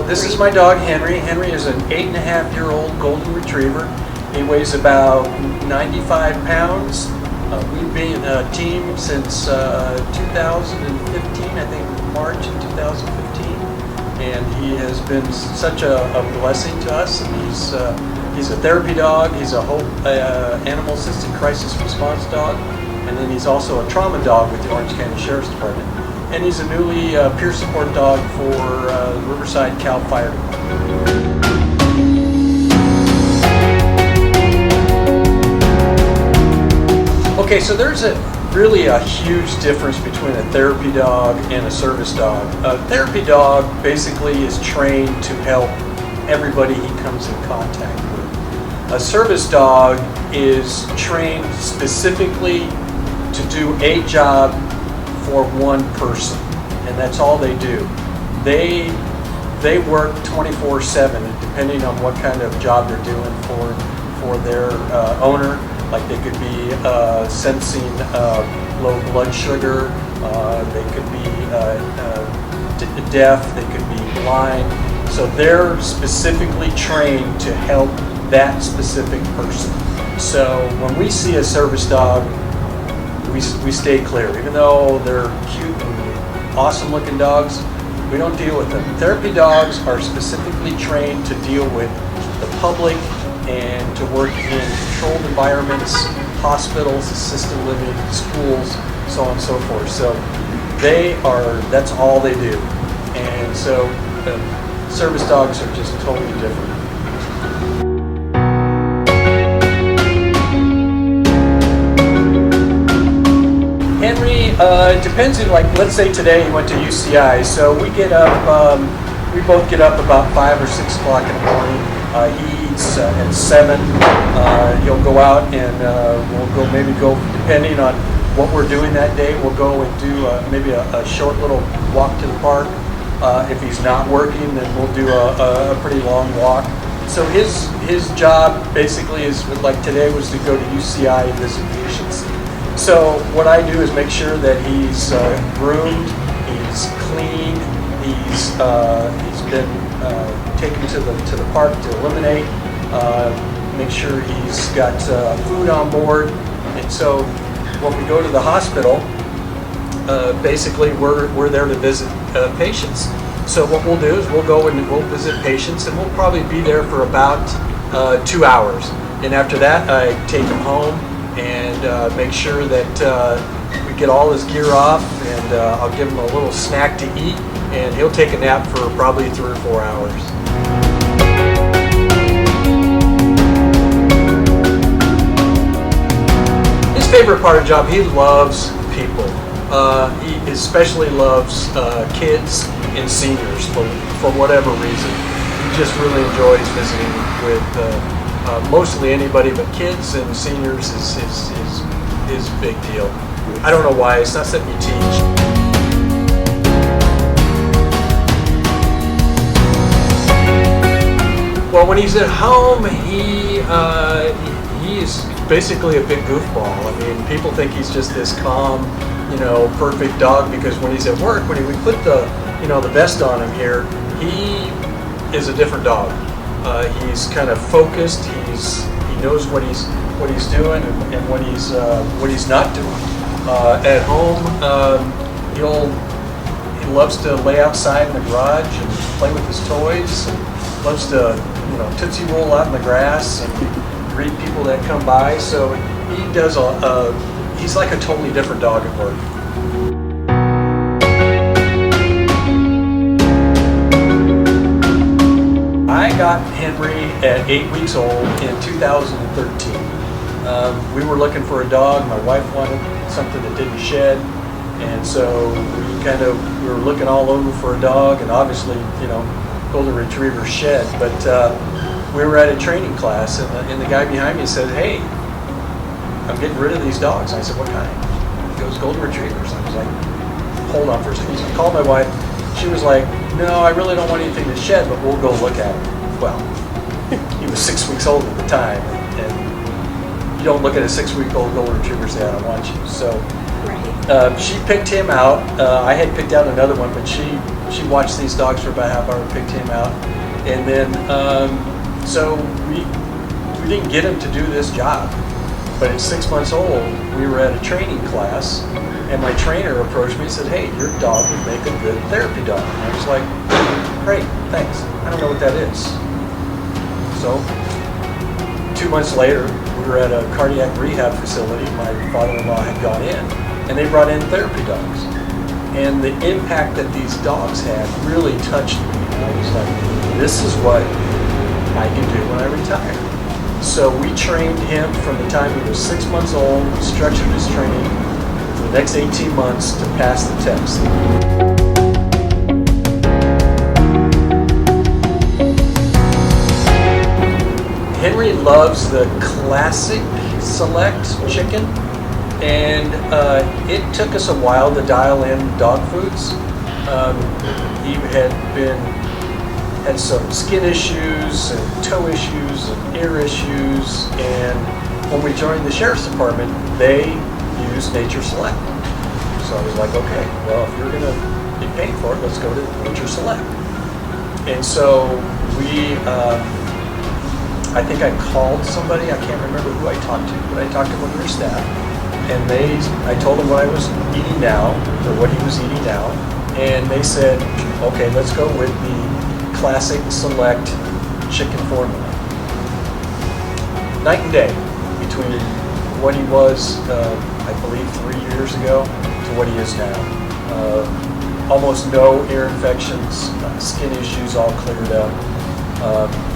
This is my dog, Henry. Henry is an 8.5-year-old golden retriever. He weighs about 95 pounds. We've been a team since 2015, I think March of 2015. And he has been such a blessing to us. And he's a therapy dog. He's a HOPE animal assisted crisis response dog. And then he's also a trauma dog with the Orange County Sheriff's Department. And he's a newly peer support dog for Riverside Cal Fire Department. Okay, so there's really a huge difference between a therapy dog and a service dog. A therapy dog basically is trained to help everybody he comes in contact with. A service dog is trained specifically to do a job for one person, and that's all they do. They work 24/7, depending on what kind of job they're doing for their owner. Like they could be sensing low blood sugar, they could be deaf, they could be blind. So they're specifically trained to help that specific person. So when we see a service dog, we stay clear. Even though they're cute and awesome looking dogs, we don't deal with them. Therapy dogs are specifically trained to deal with the public and to work in controlled environments, hospitals, assisted living, schools, so on and so forth. So that's all they do. And so service dogs are just totally different. Henry, it depends. Like, let's say today he went to UCI, so we get up. We both get up about 5 or 6 o'clock in the morning. He eats at 7. He'll go out and we'll go depending on what we're doing that day. We'll go and do maybe a short little walk to the park. If he's not working, then we'll do a pretty long walk. So his job basically is, like today, was to go to UCI and visit patients. So what I do is make sure that he's groomed, he's clean, he's been taken to the park to eliminate, make sure he's got food on board. And so when we go to the hospital, basically we're there to visit patients. So what we'll do is we'll go and we'll visit patients, and we'll probably be there for about 2 hours. And after that, I take him home and make sure that we get all his gear off, and I'll give him a little snack to eat, and he'll take a nap for probably 3 or 4 hours. His favorite part of the job, he loves people. He especially loves kids and seniors for whatever reason. He just really enjoys visiting with mostly anybody, but kids and seniors is a big deal. I don't know why. It's not something you teach. Well, when he's at home, he is basically a big goofball. I mean, people think he's just this calm, perfect dog, because when he's at work, when we put the vest on him here, he is a different dog. He's kind of focused. He knows what he's doing and what he's not doing. At home, he loves to lay outside in the garage and play with his toys, and loves to tootsie roll out in the grass and greet people that come by. So he does he's like a totally different dog at work. I got Henry at 8 weeks old in 2013. We were looking for a dog. My wife wanted something that didn't shed, and so we were looking all over for a dog, and obviously, golden retriever shed. But we were at a training class, and the guy behind me said, "Hey, I'm getting rid of these dogs." I said, "What kind?" He goes, "Golden retrievers." I was like, "Hold on for a second." So I called my wife. She was like, "No, I really don't want anything to shed, but we'll go look at it." Well, he was 6 weeks old at the time, and you don't look at a 6-week-old golden retriever and say, "I don't want you." So right. She picked him out. I had picked out another one, but she watched these dogs for about half an hour and picked him out. And then, so we didn't get him to do this job. But at 6 months old, we were at a training class, and my trainer approached me and said, "Hey, your dog would make a good therapy dog." And I was like, "Great, thanks. I don't know what that is." So 2 months later, we were at a cardiac rehab facility. My father-in-law had gone in, and they brought in therapy dogs. And the impact that these dogs had really touched me. And I was like, this is what I can do when I retire. So we trained him from the time he was 6 months old. We structured his training for the next 18 months to pass the test. Henry loves the classic select chicken, and it took us a while to dial in dog foods. He had some skin issues and toe issues and ear issues, and when we joined the sheriff's department, they used Nature Select. So I was like, okay, well, if you're gonna be paying for it, let's go to Nature Select. And so we, I think I called somebody, I can't remember who I talked to, but I talked to one of their staff, and I told them what I was eating now, or what he was eating now, and they said, okay, let's go with the classic select chicken formula. Night and day between what he was, I believe 3 years ago, to what he is now. Almost no ear infections, skin issues all cleared up.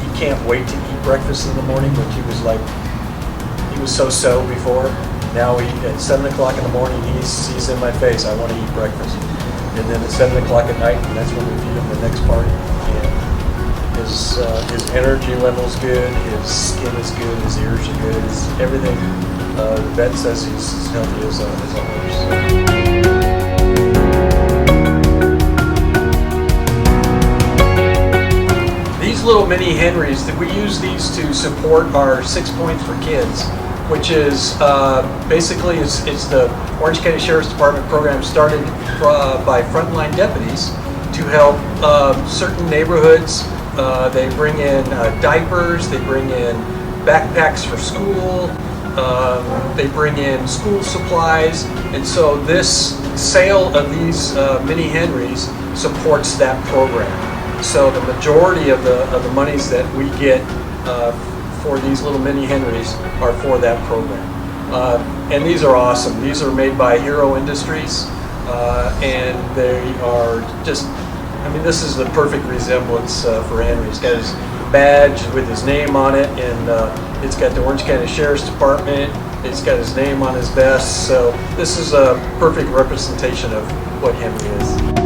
He can't wait to eat breakfast in the morning, which he was so before. Now at 7 o'clock in the morning, he's in my face, I want to eat breakfast. And then at 7 o'clock at night, and that's when we feed him the next part. And his energy level's good, his skin is good, his ears are good, everything. The vet says he's as healthy as a horse. These little mini Henrys, we use these to support our 6 Points for Kids, which is basically it's the Orange County Sheriff's Department program started by frontline deputies to help certain neighborhoods. They bring in diapers, they bring in backpacks for school, they bring in school supplies, and so this sale of these mini Henrys supports that program. So the majority of the monies that we get for these little mini Henrys are for that program. And these are awesome. These are made by Hero Industries, and they are just, I mean, this is the perfect resemblance for Henry. He's got his badge with his name on it, and it's got the Orange County Sheriff's Department. It's got his name on his vest, so this is a perfect representation of what Henry is.